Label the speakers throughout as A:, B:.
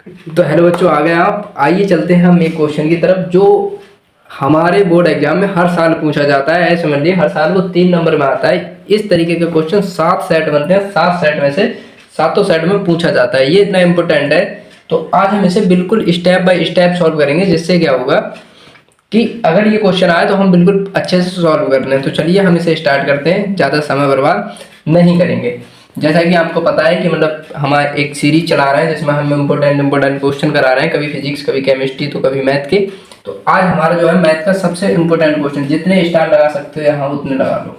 A: तो हेलो बच्चों, आ गए आप। आइए चलते हैं हम एक क्वेश्चन की तरफ जो हमारे बोर्ड एग्जाम में हर साल पूछा जाता है। ऐसे समझ लीजिए हर साल वो 3 नंबर में आता है। इस तरीके के क्वेश्चन 7 सेट बनते हैं, 7 सेट में से सातों सेट में पूछा जाता है। ये इतना इंपॉर्टेंट है तो आज हम इसे बिल्कुल स्टेप बाय स्टेप सॉल्व करेंगे, जिससे क्या होगा कि अगर ये क्वेश्चन आए तो हम बिल्कुल अच्छे से सॉल्व कर लें। तो चलिए हम इसे स्टार्ट करते हैं, ज़्यादा समय बर्बाद नहीं करेंगे। जैसा कि आपको पता है कि मतलब हमारा एक सीरीज चला रहे हैं जिसमें हम इम्पोर्टेंट क्वेश्चन करा रहे हैं, कभी फिजिक्स, कभी केमिस्ट्री, तो कभी मैथ के। तो आज हमारा जो है मैथ का सबसे इम्पोर्टेंट क्वेश्चन, जितने स्टार लगा सकते हो यहाँ उतने लगा लो।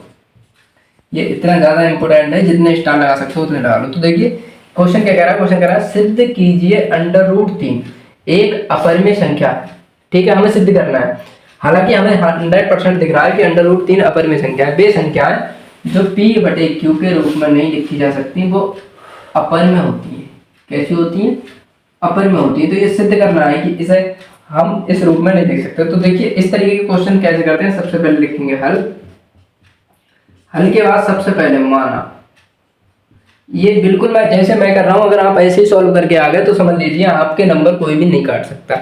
A: ये इतना ज़्यादा इंपॉर्टेंट है, जितने स्टार लगा सकते हो उतने लगा लो। तो देखिए क्वेश्चन क्या कह रहा है। क्वेश्चन कह रहा है सिद्ध कीजिए √3 एक अपरिमेय संख्या। ठीक है, हमें सिद्ध करना है। हालांकि हमें 100% दिख रहा है कि √3 अपरिमेय संख्या है। वे संख्याएं जो P/Q के रूप में नहीं लिखी जा सकती वो अपरिमेय होती है। कैसी होती है? अपरिमेय होती है। तो ये सिद्ध करना है कि इसे हम इस रूप में नहीं लिख सकते। तो देखिए इस तरीके के क्वेश्चन कैसे करते हैं। सबसे पहले लिखेंगे हल। हल के बाद सबसे पहले माना। ये बिल्कुल मैं जैसे मैं कर रहा हूं, अगर आप ऐसे ही सॉल्व करके आ गए तो समझ लीजिए आपके नंबर कोई भी नहीं काट सकता।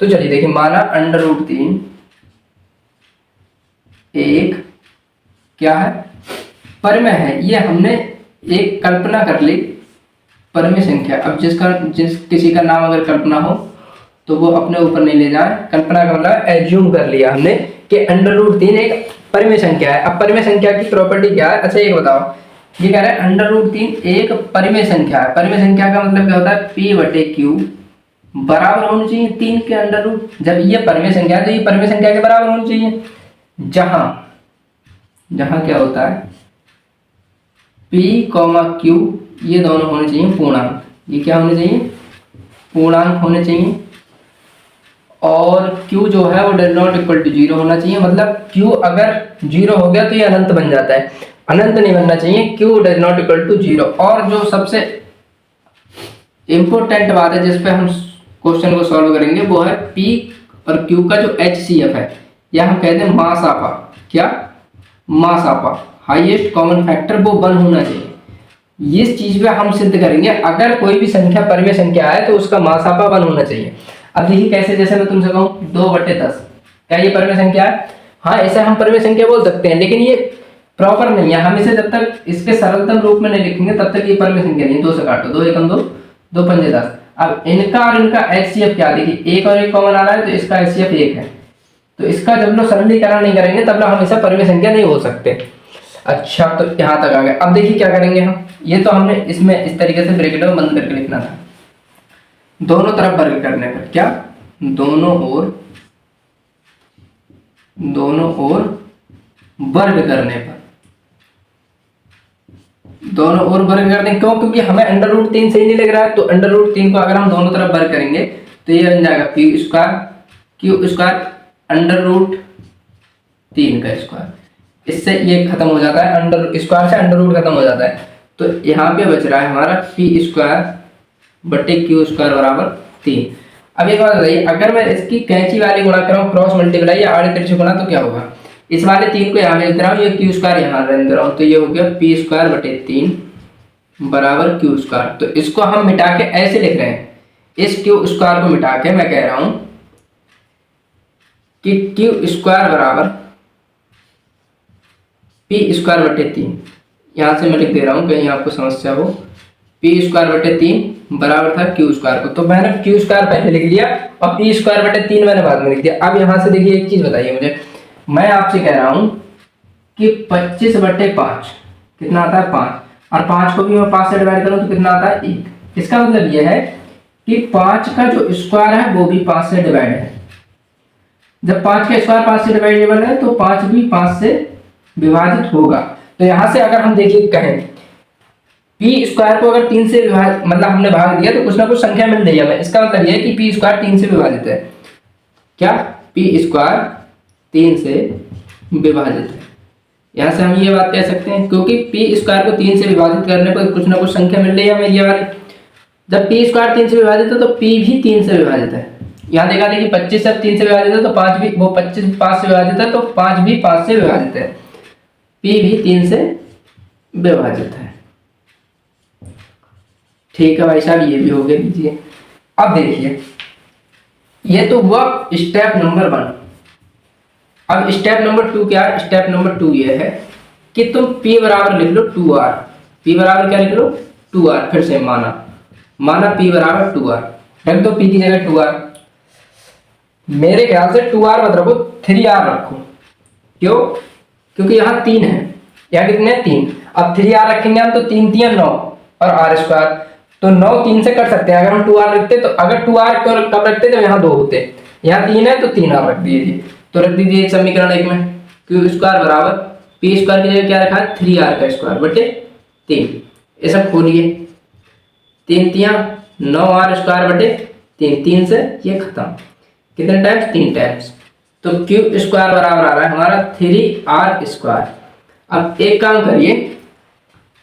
A: तो चलिए देखिए, माना √3 एक क्या है, परिमेय है। ये हमने एक कल्पना कर ली परिमेय संख्या। अब जिस किसी का नाम अगर कल्पना हो तो वो अपने ऊपर नहीं ले जाए। कल्पना का मतलब एज्यूम कर लिया हमने कि √3 एक परिमेय संख्या है। अब परिमेय संख्या की प्रॉपर्टी क्या है? अच्छा एक बताओ, ये कह रहा है √3 एक परिमेय संख्या है। परिमेय संख्या का मतलब क्या होता है? P/Q बराबर होनी चाहिए 3 के अंडर रूट। जब ये परिमेय संख्या है तो ये परिमेय संख्या के बराबर होनी चाहिए। जहां जहां क्या होता है, P, Q ये दोनों होने चाहिए पूर्णांक। ये क्या होने चाहिए? पूर्णांक होने चाहिए। और Q जो है वो ≠0 होना चाहिए। मतलब Q अगर 0 हो गया तो ये अनंत बन जाता है। अनंत नहीं बनना चाहिए। Q ≠0। और जो सबसे इंपॉर्टेंट बात है जिस पे हम क्वेश्चन को सॉल्व करेंगे वो है P और Q का जो HCF है, या हम कहते हैं मास आपा। क्या? मास आपा, हाईएस्ट कॉमन फैक्टर, वो 1 होना चाहिए। इस चीज पे हम सिद्ध करेंगे। अगर कोई भी संख्या परिमेय संख्या है तो उसका मास आपा 1 होना चाहिए। अब देखिए कैसे, जैसे मैं तुमसे कहूँ 2/10, क्या ये परिमेय संख्या है? हाँ, ऐसे हम परिमेय संख्या बोल सकते हैं, लेकिन ये प्रॉपर नहीं है। हम इसे जब तक इसके सरलतम रूप में नहीं लिखेंगे तब तक ये परिमेय संख्या नहीं। 2 से काटो, 2 एकम 2, 2 पंजे 10। अब इनका और इनका HCF क्या, देखिए एक और एक कॉमन आ रहा है तो इसका HCF 1 है। तो इसका जब लोग सरलीकरण नहीं करेंगे तब लोग हमेशा परिमेय संख्या नहीं बोल सकते। अच्छा, तो यहाँ तक आ गए। अब देखिए क्या करेंगे हम। ये तो हमने इसमें इस तरीके से ब्रैकेट में बंद करके लिखना था। दोनों तरफ वर्ग करने पर क्या, दोनों ओर वर्ग करने पर, दोनों ओर वर्ग कर दें। क्यों? क्योंकि हमें √3 सही नहीं लग रहा है। तो √3 को अगर हम दोनों तरफ वर्ग करेंगे तो ये बन जाएगा P² Q² √3 का स्क्वायर। इससे ये खत्म हो जाता है, अंडर स्क्वायर से अंडर रूट खत्म हो जाता है। तो यहाँ पे बच रहा है हमारा P²/Q² बराबर 3। अब एक बात बताइए, अगर मैं इसकी कैंची वाली गुणा कराऊं, क्रॉस मल्टीप्लाई या आड़े तिरछे गुणा, तो क्या होगा? इस वाले 3 को यहाँ भेज दे रहा हूँ, ये Q² यहाँ रख दे रहा हूँ, तो ये हो गया P²/3 बराबर Q²। तो इसको हम मिटा के ऐसे लिख रहे हैं। इस Q² को मिटा के मैं कह रहा हूं कि Q² बराबर P²/3। यहां से मैं लिख दे रहा हूं कहीं आपको समस्या हो। P²/3 बराबर था Q² को, तो मैंने Q² पहले लिख लिया और P²/3 मैंने बाद में लिख दिया। अब यहां से देखिए एक चीज बताइए मुझे, मैं आपसे कह रहा हूं कि 25/5 कितना आता है? 5। और 5 को भी मैं 5 से डिवाइड करूं तो कितना आता है? 1। इसका मतलब यह है कि 5 का जो स्क्वायर है वो भी 5 से डिवाइड है। जब 5 का स्क्वायर 5 से डिवाइडेबल है तो 5 भी 5 से विभाजित होगा। तो यहां से अगर हम देखिए कहें P² को अगर 3 से विभाजित, मतलब हमने भाग दिया तो कुछ ना कुछ संख्या मिल रही है हमें। इसका मतलब यह है कि P² 3 से विभाजित है। क्या? P² 3 से विभाजित है। यहां से हम ये बात कह सकते हैं क्योंकि P² को 3 से विभाजित करने पर कुछ ना कुछ संख्या मिल रही है हमें, ये वाली। जब P² 3 से विभाजित है तो P भी 3 से विभाजित है। यहाँ देखा देखिए 25 जब 3 से विभाजित है तो 5 भी, वो 25 5 से विभाजित है तो 5 भी 5 से विभाजित है। P भी 3 से विभाजित है। ठीक है भाई साहब, ये भी हो गया। लीजिए अब देखिए, ये तो हुआ स्टेप नंबर 1। अब स्टेप नंबर 2 क्या है? स्टेप नंबर 2 ये है कि तुम P बराबर लिख लो 2R। P बराबर क्या लिख लो? 2R। फिर से माना P बराबर 2R, रख दो P की जगह 2R। मेरे ख्याल से 2R मत रखो, 3R रखो। क्यों? क्योंकि यहाँ 3 है, यहाँ कितने हैं? 3। अब 3R रखेंगे हम तो 3 3 9 और R स्क्वायर, तो 9 3 से कर सकते हैं। अगर हम 2R रखते तो, अगर 2R कब रखते तो यहाँ 2 होते, यहाँ 3 है तो 3R रख दीजिए। तो रख दीजिए समीकरण 1 में Q स्क्वायर बराबर P स्क्वायर की जगह क्या रखा है? 3R का स्क्वायर बटे 3। ये सब खोलिए, 3 3 9R स्क्वायर बटे 3, 3 से ये खत्म। कितने टाइम्स? 3 टाइम्स। तो Q स्क्वायर बराबर आ रहा है हमारा 3R स्क्वायर। अब एक काम करिए,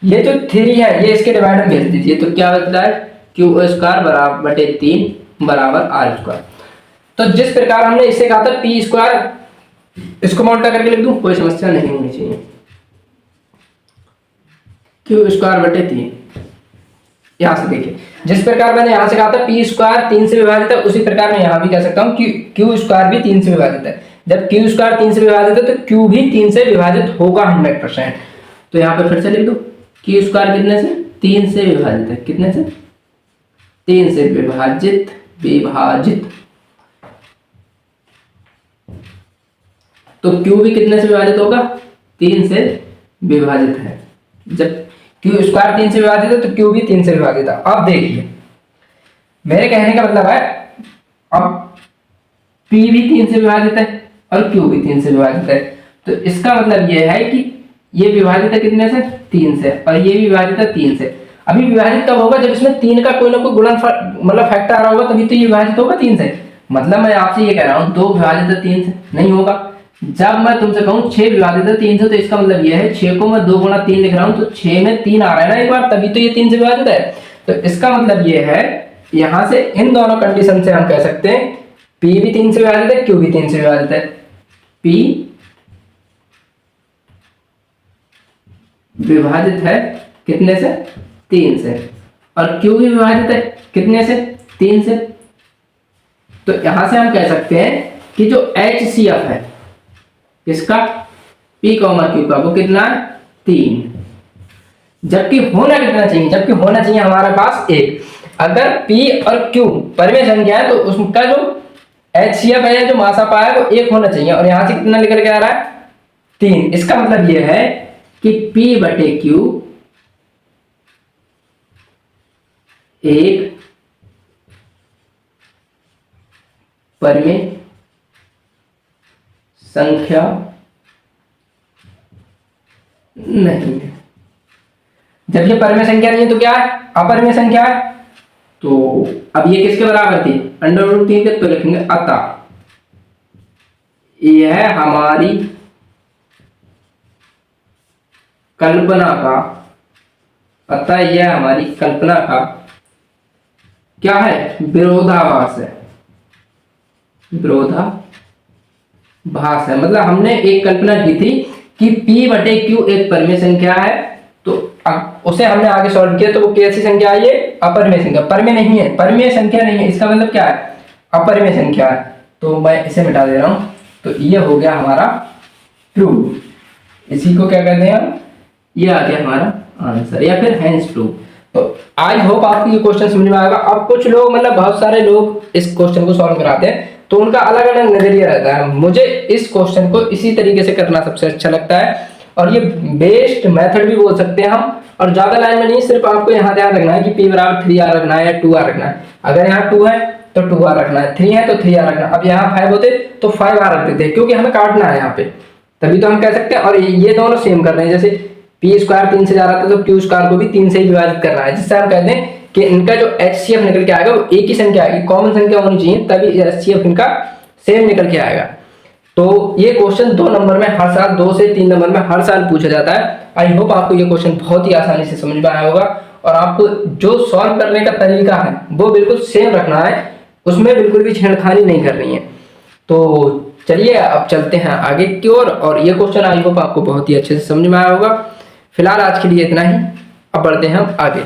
A: ये जो 3 है ये इसके डिवाइड में भेज दीजिए, तो क्या बचता है? Q स्क्वायर बराबर बटे 3 बराबर R स्क्वायर। तो जिस प्रकार हमने इसे कहा था P स्क्वायर, इसको मैं उल्टा करके लिख दूं, कोई समस्या नहीं होनी चाहिए। Q स्क्वायर बटे 3, यहां से देखिए जिस प्रकार मैंने यहां से कहा था P स्क्वायर 3 से विभाजित है, उसी प्रकार मैं यहां भी कह सकता हूं कि Q स्क्वायर भी 3 से विभाजित है। जब Q स्क्वायर 3 से विभाजित है तो Q भी 3 से विभाजित होगा 100%। तो यहां पर फिर से लिख दो, Q स्क्वायर कितने से? 3 से विभाजित है। कितने से? 3 से विभाजित। तो Q भी कितने से विभाजित होगा? 3 से विभाजित है। जब Q स्क्वायर 3 से विभाजित है तो Q भी 3 से विभाजित है। अब देखिए, मेरे कहने का मतलब है, अब P भी 3 से विभाजित है और Q भी 3 से विभाजित है, तो इसका मतलब यह है कि ये विभाजित है कितने से? 3 से, और ये भी विभाजित है 3 से। अभी विभाजित कब होगा? जब इसमें 3 का कोई ना कोई गुणन मतलब फैक्टर आ रहा होगा, तभी तो ये विभाजित होगा 3 से। मतलब मैं आपसे ये कह रहा हूं 2 विभाजित है 3 से, नहीं होगा। जब मैं तुमसे कहूं 6 विभाजित है 3 से, तो इसका मतलब यह है 6 को मैं 2 गुणा 3 लिख रहा हूं, तो 6 में 3 आ रहा है ना एक बार, तभी तो ये 3 से विभाजित है। तो इसका मतलब यह है, यहां से इन दोनों कंडीशन से हम कह सकते हैं P भी 3 से विभाजित है, Q भी 3 से विभाजित है। P विभाजित है कितने से? 3 से, और Q भी विभाजित है कितने से? 3 से। तो यहां से हम कह सकते हैं कि जो HCF है इसका P, Q का, वो कितना है? 3। जबकि होना कितना चाहिए? जबकि होना चाहिए हमारे पास 1। अगर P और Q परिमेय संख्या है तो उसका जो HCF है, जो मासापा है, वो 1 होना चाहिए, और यहां से कितना निकल के आ रहा है? 3। इसका मतलब यह है कि P बटे Q 1 परिमेय संख्या नहीं है। जब ये परिमेय संख्या नहीं है तो क्या है? अपरिमेय संख्या है। तो अब ये किसके बराबर थी? √3 के, तो लिखेंगे अतः यह हमारी कल्पना का, अतः यह हमारी कल्पना का क्या है? विरोधाभास है। विरोधाभास है, मतलब हमने एक कल्पना की थी कि P बटे Q एक परिमेय संख्या है, तो उसे हमने आगे सॉल्व किया, तो वो कैसी संख्या है? ये अपरिमेय संख्या, परिमेय नहीं है, परिमेय संख्या नहीं है। इसका मतलब क्या है? अपरिमेय संख्या है। तो मैं इसे मिटा दे रहा हूं, तो ये हो गया हमारा प्रूफ। इसी को क्या कहते हैं हम? ये आ गया हमारा आंसर, या फिर हेंस प्रूफ। तो आई होप आपको ये क्वेश्चन समझ में आएगा। अब कुछ लोग, मतलब बहुत सारे लोग इस क्वेश्चन को सॉल्व कराते हैं, तो उनका अलग अलग नजरिया रहता है। मुझे इस क्वेश्चन को इसी तरीके से करना सबसे अच्छा लगता है, और ये बेस्ट मेथड भी बोल सकते हैं हम। और ज्यादा लाइन में नहीं, सिर्फ आपको यहाँ ध्यान रखना है कि P बराबर 3R रखना है या 2R रखना है। अगर यहाँ 2 है तो 2R रखना है, 3 है तो 3R रखना है। अब यहाँ 5 होते तो 5R रख देते, क्योंकि हमें काटना है यहाँ पे, तभी तो हम कह सकते हैं। और ये दोनों सेम कर रहे हैं, जैसे P स्क्वायर 3 से जा रहा था तो Q स्क्वायर को भी 3 से ही विभाजित करना है, जिससे हम कहते हैं कि इनका जो HCF निकल के आएगा वो एक ही संख्या आएगी, कॉमन संख्या होनी चाहिए, तभी HCF इनका सेम निकल के आएगा। तो ये क्वेश्चन 2 नंबर में हर साल, 2 से 3 नंबर में हर साल पूछा जाता है। आई होप आपको ये क्वेश्चन बहुत ही आसानी से समझ में आया होगा, और आपको जो सॉल्व करने का तरीका है वो बिल्कुल सेम रखना है, उसमें बिल्कुल भी छेड़खानी नहीं करनी है। तो चलिए अब चलते हैं आगे की ओर, और ये क्वेश्चन आई होप आपको बहुत ही अच्छे से समझ में आया होगा। फिलहाल आज के लिए इतना ही, अब बढ़ते हैं हम आगे।